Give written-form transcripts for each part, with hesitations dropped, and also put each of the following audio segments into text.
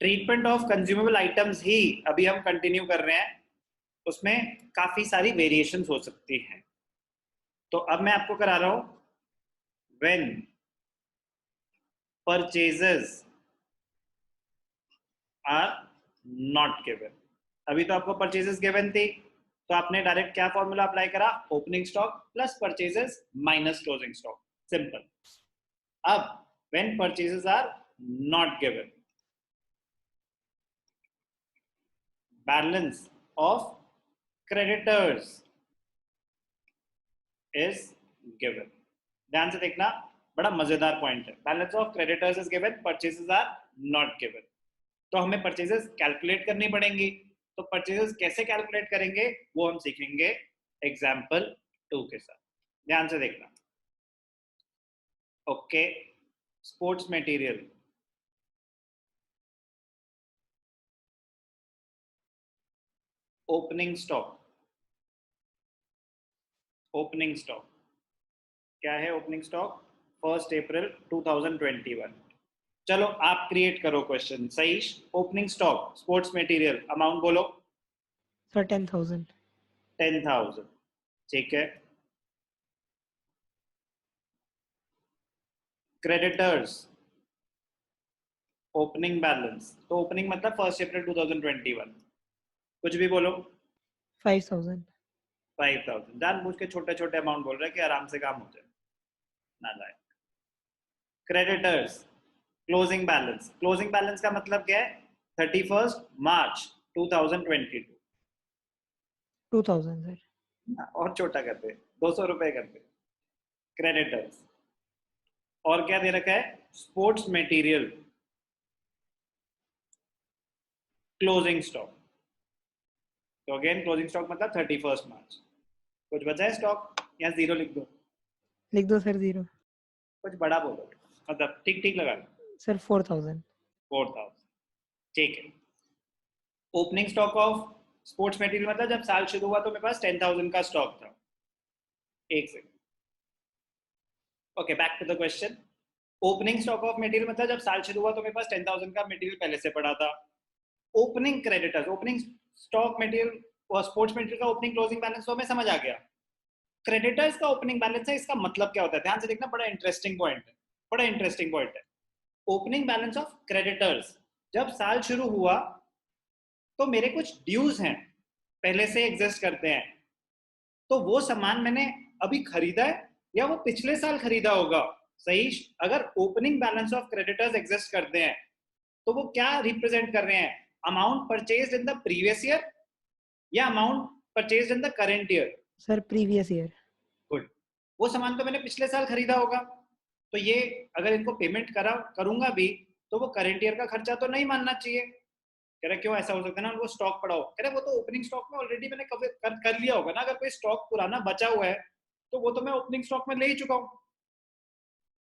Treatment of consumable items ही अभी हम continue कर रहे हैं, उसमें काफी सारी वेरिएशंस हो सकती हैं। तो अब मैं आपको करा रहा हूं when purchases are not given. अभी तो आपको परचेजेस गिवन थी, तो आपने डायरेक्ट क्या फॉर्मूला अप्लाई करा, opening stock plus purchases minus closing stock, simple. अब when purchases are not given, balance of creditors is given. ध्यान से देखना, बड़ा मजेदार पॉइंट है। Balance of creditors is given, purchases are not given. तो हमें परचेजेस कैलकुलेट करनी पड़ेंगी। तो परचेजेस कैसे कैलकुलेट करेंगे वो हम सीखेंगे एग्जाम्पल 2 के साथ। ध्यान से देखना। Okay, sports material, opening stock. Opening stock क्या है? ओपनिंग स्टॉक 1 अप्रैल 2021। चलो आप क्रिएट करो question. Sahish, opening stock sports material, amount बोलो। सर 10,000। 10,000, ठीक है। क्रेडिटर्स ओपनिंग बैलेंस, तो ओपनिंग मतलब 1 अप्रैल 2021, कुछ भी बोलो। 5,000। 5,000। जानबूझ के छोटे छोटे अमाउंट बोल रहे हैं कि आराम से काम हो जाए, ना लाए। Creditors closing balance, closing balance का मतलब क्या है? 31 मार्च 2022। 2,000 सर। और छोटा कर दे, 200 रुपए कर दे। क्रेडिटर्स और क्या दे रखा है? Sports material closing stock. तो अगेन क्लोजिंग स्टॉक मतलब 31 मार्च। कुछ बचा है स्टॉक या जीरो लिख दो? लिख दो सर 0। कुछ बड़ा बोलो, मतलब ठीक ठीक लगा लो। सर 4,000। 4,000, ठीक है। Opening stock of sports material मतलब जब साल शुरू हुआ तो मेरे पास 10,000 का स्टॉक था। एक second, okay, back to the question. Opening stock of material मतलब जब साल शुरू हुआ तो मेरे पास 10,000 का मटेरियल पहले से पड़ा था। Opening creditors, opening stock material और स्पोर्ट्स मटेरियल का ओपनिंग क्लोजिंग बैलेंस तो हमें समझ आ गया। क्रेडिटर्स का ओपनिंग बैलेंस है, इसका मतलब क्या होता है? ध्यान से देखना, बड़ा इंटरेस्टिंग पॉइंट है, बड़ा इंटरेस्टिंग पॉइंट है। ओपनिंग बैलेंस ऑफ क्रेडिटर्स, जब साल शुरू हुआ तो मेरे कुछ ड्यूज हैं, पहले से एग्जिस्ट करते हैं, तो वो सामान मैंने अभी खरीदा है या वो पिछले साल खरीदा होगा। सही, अगर opening balance of creditors exist करते हैं तो वो क्या रिप्रेजेंट कर रहे हैं? Amount purchased in the previous year या amount purchased in the current year? Sir previous year. Good, वो सामान तो मैंने पिछले साल खरीदा होगा, तो ये अगर इनको पेमेंट करूंगा भी तो वो करेंट ईयर का खर्चा तो नहीं मानना चाहिए। कह रहे क्यों? ऐसा हो सकता है ना, उनको स्टॉक पड़ा हो। कह रहे वो तो ओपनिंग स्टॉक में ऑलरेडी मैंने कर लिया होगा ना। अगर कोई स्टॉक पुराना बचा हुआ है तो वो तो मैं ओपनिंग स्टॉक में ले ही चुका हूँ।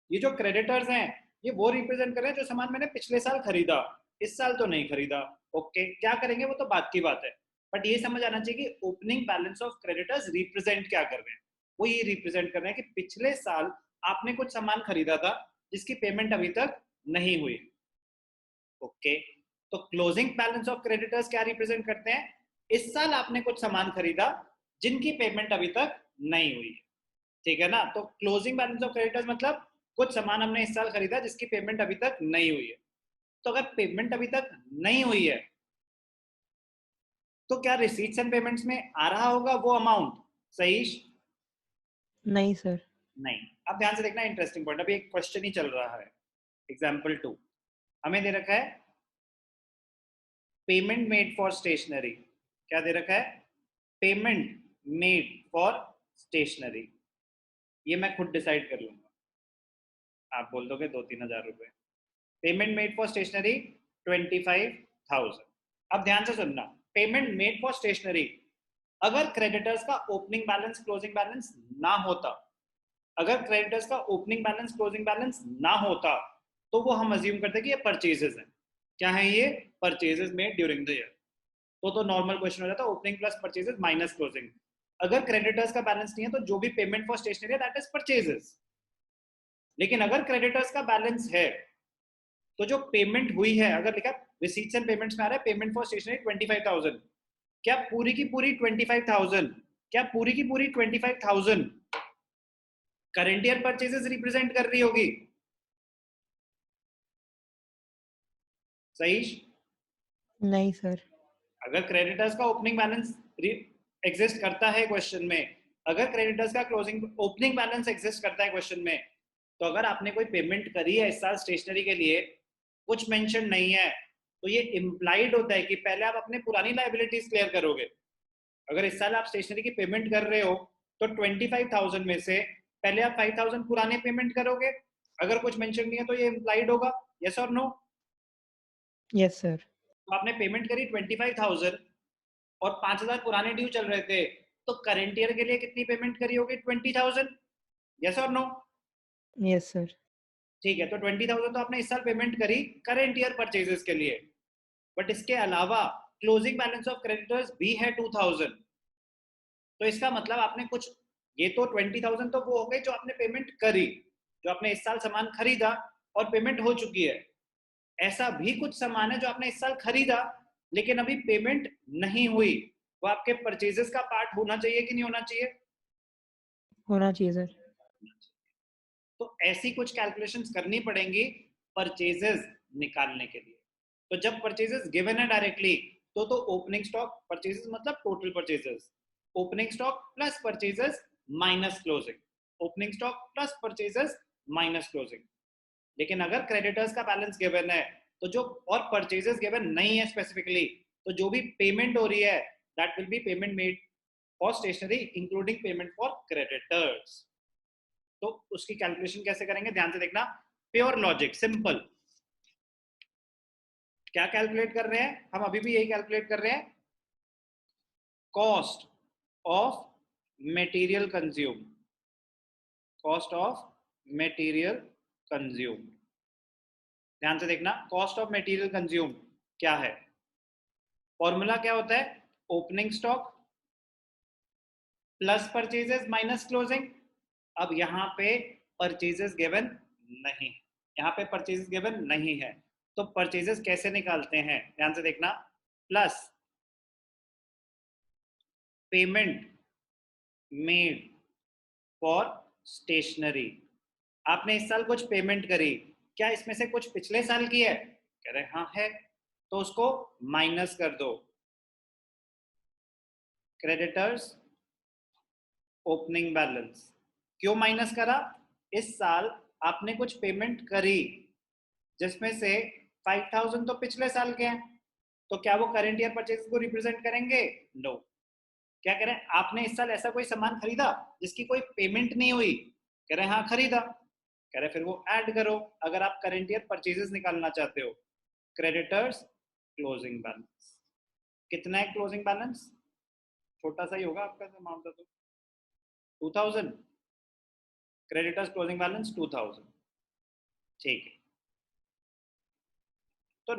ये जो क्रेडिटर्स हैं ये वो रिप्रेजेंट कर रहे हैं जो सामान मैंने पिछले साल खरीदा, इस साल तो नहीं खरीदा। ओके, क्या करेंगे वो तो बात की बात है, बट ये समझ आना चाहिए कि opening balance of creditors represent क्या कर रहे हैं। वो ये रिप्रेजेंट कर रहे हैं कि पिछले साल आपने कुछ सामान खरीदा था जिसकी पेमेंट अभी तक नहीं हुई। ओके, तो क्लोजिंग बैलेंस ऑफ क्रेडिटर्स क्या रिप्रेजेंट करते हैं? इस साल आपने कुछ सामान खरीदा जिनकी पेमेंट अभी तक नहीं हुई है, ठीक है ना। तो क्लोजिंग बैलेंस ऑफ क्रेडिटर्स मतलब कुछ सामान हमने इस साल खरीदा जिसकी पेमेंट अभी तक नहीं हुई है। तो अगर पेमेंट अभी तक नहीं हुई है तो क्या रिसीट्स एंड पेमेंट्स में आ रहा होगा वो अमाउंट? सही, नहीं सर। नहीं। अब ध्यान से देखना, इंटरेस्टिंग पॉइंट, अभी एक क्वेश्चन ही चल रहा है। एग्जाम्पल 2 हमें दे रखा है पेमेंट मेड फॉर स्टेशनरी। क्या दे रखा है? Payment made for stationery. ये मैं खुद डिसाइड कर लूंगा, आप बोल दोगे 2-3 हजार रुपए। Payment made for stationery 25,000। अब ध्यान से सुनना, पेमेंट मेड फॉर स्टेशनरी, अगर क्रेडिटर्स का ओपनिंग बैलेंस क्लोजिंग बैलेंस ना होता, अगर क्रेडिटर्स का ओपनिंग बैलेंस क्लोजिंग बैलेंस ना होता तो वो हम अज्यूम करते कि ये परचेजेस हैं। क्या है ये? Purchases made during the year. तो नॉर्मल क्वेश्चन हो जाता opening plus purchases minus closing. अगर क्रेडिटर्स का बैलेंस नहीं है तो जो भी पेमेंट फॉर स्टेशनरी है दैट इज परचेजेस। लेकिन अगर क्रेडिटर्स का बैलेंस है तो जो पेमेंट हुई है, अगर लिखा रिसीट्स एंड पेमेंट्स में आ रहा है पेमेंट फॉर स्टेशनरी 25,000, क्या पूरी की पूरी 25,000, क्या पूरी की पूरी 25,000 करंट ईयर परचेजेस रिप्रेजेंट कर रही होगी? सही? नहीं सर। अगर क्रेडिटर्स का ओपनिंग बैलेंस एग्जिस्ट करता है क्वेश्चन में, अगर क्रेडिटर्स का क्लोजिंग ओपनिंग बैलेंस एग्जिस्ट करता है क्वेश्चन में, तो अगर आपने कोई पेमेंट करी है इस साल स्टेशनरी के लिए, कुछ मेंशन नहीं है, तो ये इम्प्लाइड होता है कि पहले आप अपने पुरानी लायबिलिटीज क्लियर करोगे। अगर इस साल आप स्टेशनरी की पेमेंट कर रहे हो तो 25,000 में से पहले आप 5,000 पुराने पेमेंट करोगे। अगर कुछ मेंशन नहीं है तो ये इम्प्लाइड होगा। यस और नो? Yes sir. तो आपने पेमेंट करी 25,000 और 5,000 पुराने ड्यू चल रहे थे, तो करंट ईयर के लिए कितनी पेमेंट करी होगी? 20,000। यस और नो? Yes sir. ठीक है, तो 20,000 तो आपने इस साल पेमेंट करी करंट ईयर परचेजेस के लिए, बट इसके अलावा क्लोजिंग बैलेंस ऑफ क्रेडिटर्स भी है 2,000। तो इसका मतलब आपने कुछ, ये तो 20,000 तो वो हो गई जो आपने पेमेंट करी, जो आपने इस साल सामान खरीदा और पेमेंट हो चुकी है। ऐसा भी कुछ सामान है जो आपने इस साल खरीदा लेकिन अभी पेमेंट नहीं हुई, वो आपके परचेजेस का पार्ट होना चाहिए कि नहीं होना चाहिए? होना चाहिए सर। तो ऐसी कुछ कैलकुलेशंस करनी पड़ेंगी परचेजेस निकालने के लिए। तो जब परचेजेस गिवन है डायरेक्टली, तो ओपनिंग स्टॉक परचेजेस मतलब total purchases, opening stock plus purchases minus closing, opening stock plus purchases minus closing. लेकिन अगर क्रेडिटर्स का बैलेंस गिवन है तो जो, और परचेजेस गिवन नहीं है स्पेसिफिकली, तो जो भी पेमेंट हो रही है that will be payment made for stationery including payment for creditors. तो उसकी कैलकुलेशन कैसे करेंगे, ध्यान से देखना। Pure logic, simple. क्या कैलकुलेट कर रहे हैं हम? अभी भी यही कैलकुलेट कर रहे हैं, cost of material consume, cost of material consume. ध्यान से देखना, कॉस्ट ऑफ मटेरियल कंज्यूम क्या है? फॉर्मूला क्या होता है? Opening stock plus purchases minus closing. अब यहाँ पे परचेजेस गिवन नहीं, यहाँ पे परचेजेस गिवन नहीं है, तो परचेजेस कैसे निकालते हैं? ध्यान से देखना, plus payment made for stationery. आपने इस साल कुछ पेमेंट करी, क्या इसमें से कुछ पिछले साल की है? कह रहे हाँ है, तो उसको माइनस कर दो। Creditors opening balance. क्यों माइनस करा? इस साल आपने कुछ पेमेंट करी जिसमें से 5,000 तो पिछले साल के हैं, तो क्या वो करंट ईयर परचेज को रिप्रेजेंट करेंगे? नो। क्या करें, आपने इस साल ऐसा कोई सामान खरीदा जिसकी कोई पेमेंट नहीं हुई? कह रहे हाँ खरीदा। कह रहे फिर वो ऐड करो अगर आप करंट ईयर परचेजेस निकालना चाहते हो। क्रेडिटर्स क्लोजिंग बैलेंस कितना है? क्लोजिंग बैलेंस छोटा सा ही होगा आपका अमाउंट तो 2,000। Creditors closing balance 2,000। ठीक है, तो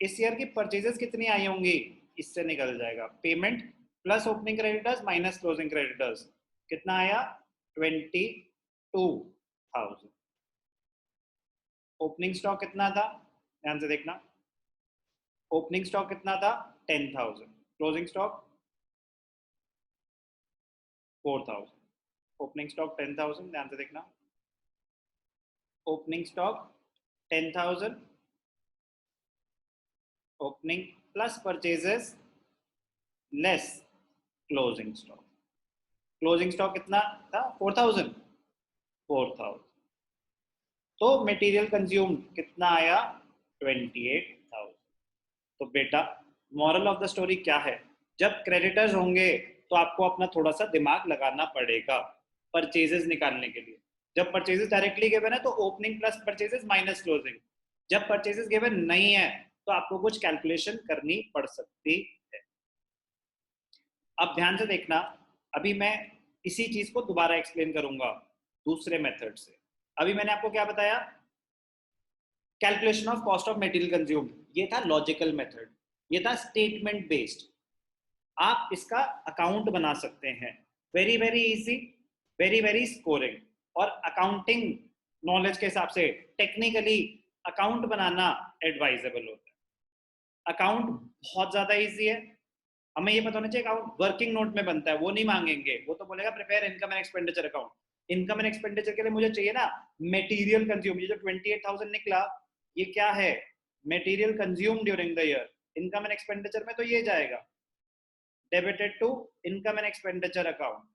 इस ईयर की परचेजेस कितनी आई होंगी इससे निकल जाएगा। Payment plus opening creditors minus closing creditors कितना आया? 22,000। ओपनिंग स्टॉक कितना था? ध्यान से देखना, ओपनिंग स्टॉक कितना था? 10,000। Closing stock 4,000। ओपनिंग स्टॉक 10,000, ध्यान से देखना, opening stock 10,000, opening plus purchases less closing stock. Closing stock कितना था? 4,000। 4,000, तो मटेरियल कंज्यूम कितना आया? 28,000। तो बेटा मॉरल ऑफ द स्टोरी क्या है? जब क्रेडिटर्स होंगे तो आपको अपना थोड़ा सा दिमाग लगाना पड़ेगा परचेजेस निकालने के लिए। जब परचेजेस डायरेक्टली गिवन है तो opening plus purchases minus closing. जब परचेजेस गिवन नहीं है तो आपको कुछ कैलकुलेशन करनी पड़ सकती है। अब ध्यान से देखना, अभी मैं इसी चीज को दोबारा एक्सप्लेन करूंगा दूसरे मेथड से। अभी मैंने आपको क्या बताया? Calculation of cost of material consume, ये था लॉजिकल मेथड, ये था स्टेटमेंट बेस्ड। आप इसका अकाउंट बना सकते हैं। Very very easy, very very scoring. और अकाउंटिंग नॉलेज के हिसाब से टेक्निकली अकाउंट बनाना एडवाइजेबल होता है। अकाउंट बहुत ज्यादा इजी है, हमें ये पता होना चाहिए अकाउंट वर्किंग नोट में बनता है, वो नहीं मांगेंगे, वो तो बोलेगा prepare income and expenditure account. Income and expenditure के लिए मुझे चाहिए ना मटेरियल कंज्यूम, ये जो 28,000 निकला ये क्या है, material consume during the year. Income and expenditure में तो ये जाएगा debited to income and expenditure account.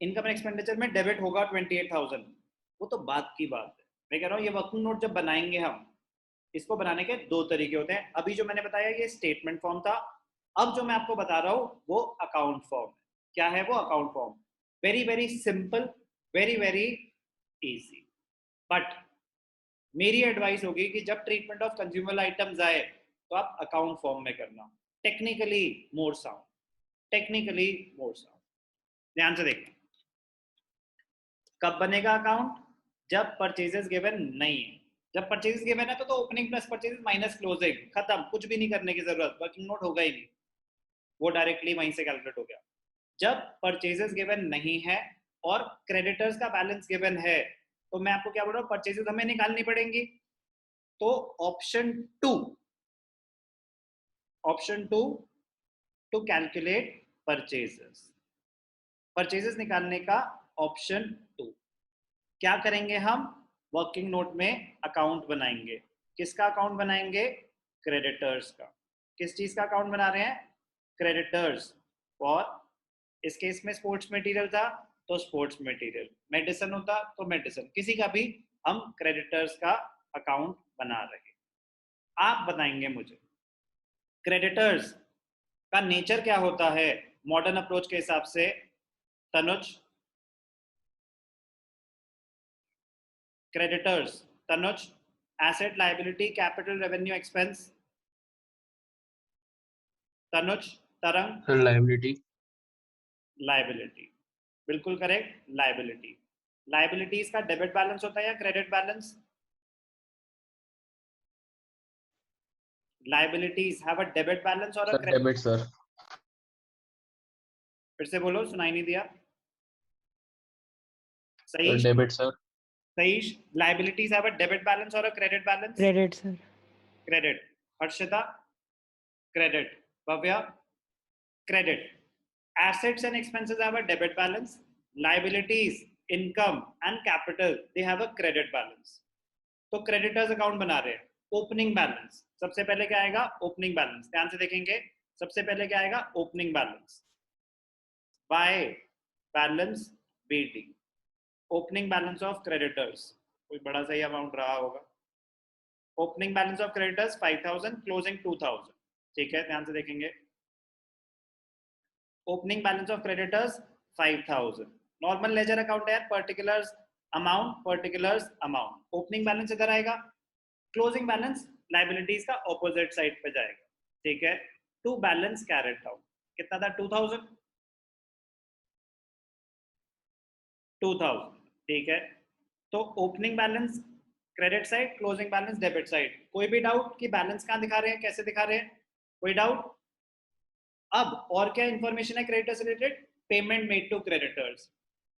Income and expenditure में डेबिट होगा 28,000, वो तो बात की बात है। मैं कह रहा हूँ ये वर्किंग नोट जब बनाएंगे हम, इसको बनाने के दो तरीके होते हैं। अभी जो मैंने बताया ये स्टेटमेंट फॉर्म था, अब जो मैं आपको बता रहा हूँ वो अकाउंट फॉर्म। क्या है वो account form? Very very simple, very very easy. But मेरी एडवाइस होगी कि जब ट्रीटमेंट ऑफ कंज्यूमर आइटम्स आए तो आप अकाउंट फॉर्म में करना, टेक्निकली मोर साउंड, टेक्निकली मोर साउंड। ध्यान से देखना, कब बनेगा अकाउंट? जब परचेजेस गिवन नहीं है। जब परचेजेस गिवन है तो opening plus purchases minus closing, खत्म, कुछ भी नहीं करने की जरूरत, वर्किंग नोट होगा ही नहीं, वो डायरेक्टली वहीं से कैलकुलेट हो गया। जब परचेजेस गिवन नहीं है और क्रेडिटर्स का बैलेंस गिवन है, तो मैं आपको क्या बोल रहा हूँ, परचेजेस हमें निकालनी पड़ेंगी। तो option two, option two to calculate purchases, purchases निकालने का ऑप्शन टू। क्या करेंगे हम? वर्किंग नोट में अकाउंट बनाएंगे। किसका अकाउंट बनाएंगे? क्रेडिटर्स का। किस चीज का अकाउंट बना रहे हैं? क्रेडिटर्स। और इस केस में स्पोर्ट्स मटेरियल था तो स्पोर्ट्स मटेरियल, मेडिसिन होता तो मेडिसिन, किसी का भी हम क्रेडिटर्स का अकाउंट बना रहे। आप बताएंगे मुझे क्रेडिटर्स का नेचर क्या होता है मॉडर्न अप्रोच के हिसाब से? Tanuj, creditors, Tanuj, asset, liability, capital, revenue, expense. Tanuj, Tarang, sir liability. Liability, बिल्कुल करेक्ट, लायबिलिटी। लायबिलिटीज का डेबिट बैलेंस होता है या credit balance? Liabilities have a debit balance और a sir credit. Debit sir. फिर से बोलो, सुनाई नहीं दिया। सर सही, डेबिट सर। सही। Liabilities have a debit balance और a credit balance? Credit sir. Credit. Harshita, credit. Bhavya, credit. Assets and expenses have a debit balance. Liabilities, income and capital, they have a credit balance. तो creditors account बना रहे हैं। Opening balance, सबसे पहले क्या आएगा? Opening balance. ध्यान से देखेंगे, सबसे पहले क्या आएगा? Opening balance. By balance BT, opening balance of creditors, कोई बड़ा सही अमाउंट रहा होगा। Opening balance of creditors 5,000, closing 2,000। ठीक है, ध्यान से देखेंगे। Opening balance of creditors 5,000। Normal ledger account है, particulars amount, particulars amount. Opening balance इधर आएगा, क्लोजिंग बैलेंस लाइबिलिटीज का ऑपोजिट साइड पे जाएगा। ठीक है, टू बैलेंस कैरेट आउट कितना था? 2,000, 2,000। ठीक है, तो opening balance credit side, closing balance debit side. कोई भी डाउट कि बैलेंस कहाँ दिखा रहे हैं, कैसे दिखा रहे हैं? कोई डाउट? अब और क्या इंफॉर्मेशन है क्रेडिटर्स से related? Payment made to creditors.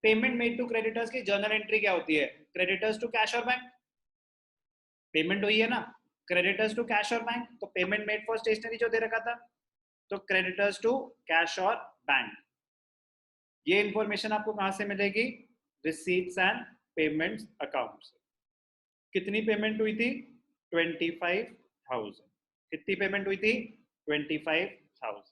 Payment made to creditors की जर्नल एंट्री क्या होती है? क्रेडिटर्स टू कैश और बैंक, पेमेंट हुई है ना, क्रेडिटर्स टू कैश और बैंक, तो पेमेंट मेड फॉर स्टेशनरी जो दे रखा था, तो क्रेडिटर्स टू कैश और बैंक। ये इंफॉर्मेशन आपको कहां से मिलेगी? रिसीट्स एंड पेमेंट्स अकाउंट से। कितनी पेमेंट हुई थी? 25,000। कितनी पेमेंट हुई थी? 25,000।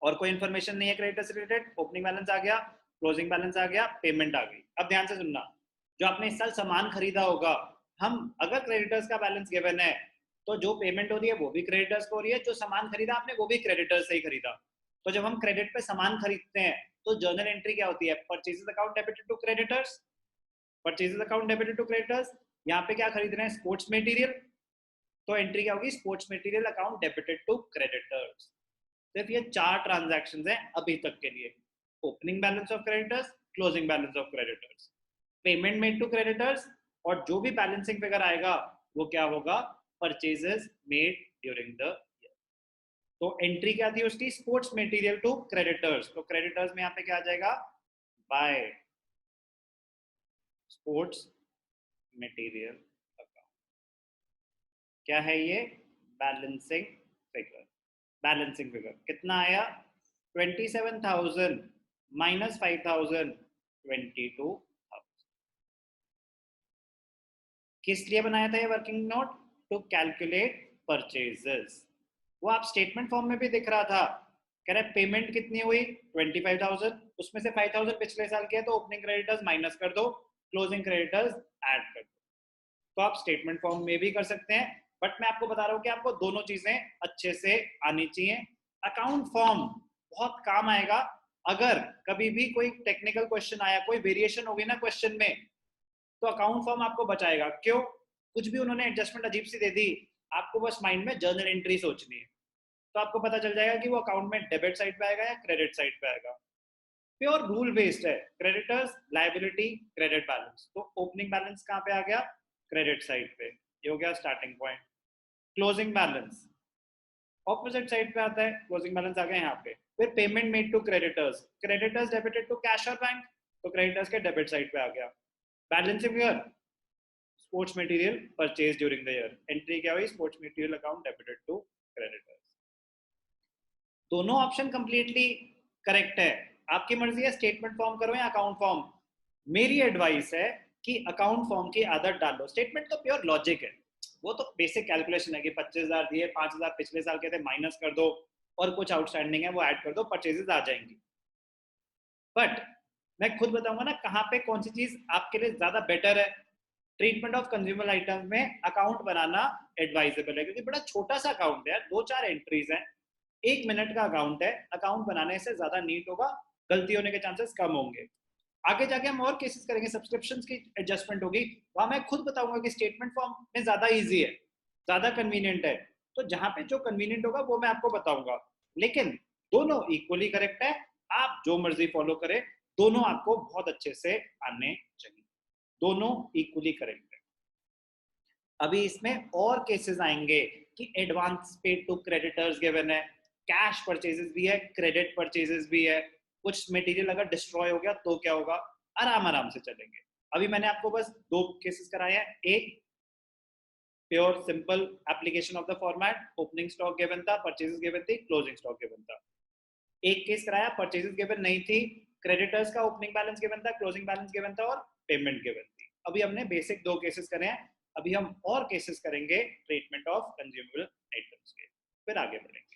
और कोई इन्फॉर्मेशन नहीं है क्रेडिटर से रिलेटेड। ओपनिंग बैलेंस आ गया, क्लोजिंग बैलेंस आ गया, पेमेंट आ गई। अब ध्यान से सुनना, जो आपने इस साल सामान खरीदा होगा, हम अगर क्रेडिटर्स का बैलेंस गिवन है तो जो पेमेंट हो रही है वो भी क्रेडिटर्स को हो रही है, जो सामान खरीदा आपने वो भी क्रेडिटर्स से ही खरीदा। तो जब हम क्रेडिट पे सामान खरीदते हैं तो जर्नल एंट्री क्या होती है? Purchases account debited to creditors, purchases account debited to creditors. यहाँ पे क्या खरीद रहे हैं? स्पोर्ट्स मटेरियल, तो एंट्री क्या होगी? Sports material account debited to creditors. सिर्फ ये 4 ट्रांजैक्शंस हैं अभी तक के लिए। Opening balance of creditors, closing balance of creditors, payment made to creditors, और जो भी बैलेंसिंग फिगर आएगा वो क्या होगा? Purchases made during the year. तो एंट्री क्या थी उसकी, स्पोर्ट्स मटेरियल टू क्रेडिटर्स, तो क्रेडिटर्स में यहाँ पे क्या आ जाएगा, बाय स्पोर्ट्स मटेरियल अकाउंट। क्या है ये, बैलेंसिंग फिगर। बैलेंसिंग फिगर कितना आया, 27,000 माइनस 5,000, 22,000। किस लिए बनाया था ये working note, to calculate purchases. वो आप स्टेटमेंट फॉर्म में भी दिख रहा था, कह रहा है पेमेंट कितनी हुई 25,000, उसमें से 5,000 पिछले साल के है, तो ओपनिंग क्रेडिटर्स माइनस कर दो, क्लोजिंग क्रेडिटर्स ऐड कर दो। तो आप स्टेटमेंट फॉर्म में भी कर सकते हैं, बट मैं आपको बता रहा हूँ कि आपको दोनों चीजें अच्छे से आनी चाहिए। अकाउंट फॉर्म बहुत काम आएगा, अगर कभी भी कोई टेक्निकल क्वेश्चन आया, कोई वेरिएशन होगी ना क्वेश्चन में, तो अकाउंट फॉर्म आपको बचाएगा। क्यों, कुछ भी उन्होंने एडजस्टमेंट अजीब सी दे दी, आपको बस माइंड में जर्नल एंट्री सोचनी है, तो आपको पता चल जाएगा कि वो अकाउंट में डेबिट साइड पे आएगा या क्रेडिट साइड पे आएगा। प्योर रूल बेस्ड है, क्रेडिटर्स लायबिलिटी क्रेडिट बैलेंस, तो ओपनिंग बैलेंस कहाँ पे आ गया, क्रेडिट साइड पे, ये हो गया starting point. Closing balance opposite side पे आता है, क्लोजिंग बैलेंस आ गया यहाँ पे। फिर payment made to creditors, creditors debited to cash और बैंक, तो क्रेडिटर्स के डेबिट साइड पे आ गया। Balancing figure sports material purchase during the year, entry क्या हुई, sports material account debited to creditors. दोनों ऑप्शन कंप्लीटली करेक्ट है, आपकी मर्जी है स्टेटमेंट फॉर्म करो या अकाउंट फॉर्म। मेरी एडवाइस है कि अकाउंट फॉर्म की आदत डालो, स्टेटमेंट तो प्योर लॉजिक है, वो तो बेसिक कैलकुलेशन है कि 25,000 दिए, 5,000 पिछले साल के थे, माइनस कर दो, और कुछ आउटस्टैंडिंग है वो ऐड कर दो, परचेजेस आ जाएंगी। बट मैं खुद बताऊंगा ना कहाँ पे कौन सी चीज आपके लिए ज्यादा बेटर है। ट्रीटमेंट ऑफ कंज्यूमर आइटम में अकाउंट बनाना एडवाइजेबल है, क्योंकि बड़ा छोटा सा अकाउंट है, 2-4 एंट्रीज हैं, 1 मिनट का अकाउंट है, अकाउंट बनाने से ज्यादा नीट होगा, गलती होने के चांसेस कम होंगे। आगे जाके हम और केसेस करेंगे, सब्सक्रिप्शन की एडजस्टमेंट होगी, वहां मैं खुद बताऊंगा कि स्टेटमेंट फॉर्म में ज्यादा इजी है, ज्यादा कन्वीनियंट है, तो जहां पे जो कन्वीनियंट होगा वो मैं आपको बताऊंगा। लेकिन दोनों इक्वली करेक्ट है, आप जो मर्जी फॉलो करें, दोनों आपको बहुत अच्छे से आने चाहिए, दोनों इक्वली करेक्ट है। अभी इसमें और केसेस आएंगे कि advance paid to creditors given है, कैश परचेजेस भी है, क्रेडिट परचेजेस भी है, कुछ मटेरियल अगर डिस्ट्रॉय हो गया तो क्या होगा, आराम आराम से चलेंगे। अभी मैंने आपको बस 2 केसेस कराए हैं, एक pure simple application of the format, opening stock given था, परचेजेस गिवन थी, क्लोजिंग स्टॉक गिवन था। एक केस कराया परचेजेस गिवन नहीं थी, क्रेडिटर्स का ओपनिंग बैलेंस गिवन था, क्लोजिंग बैलेंस गिवन था, और पेमेंट गिवन थी। अभी हमने बेसिक 2 केसेस करे हैं, अभी हम और केसेस करेंगे ट्रीटमेंट ऑफ कंज्यूमेबल आइटम्स के, फिर आगे बढ़ेंगे।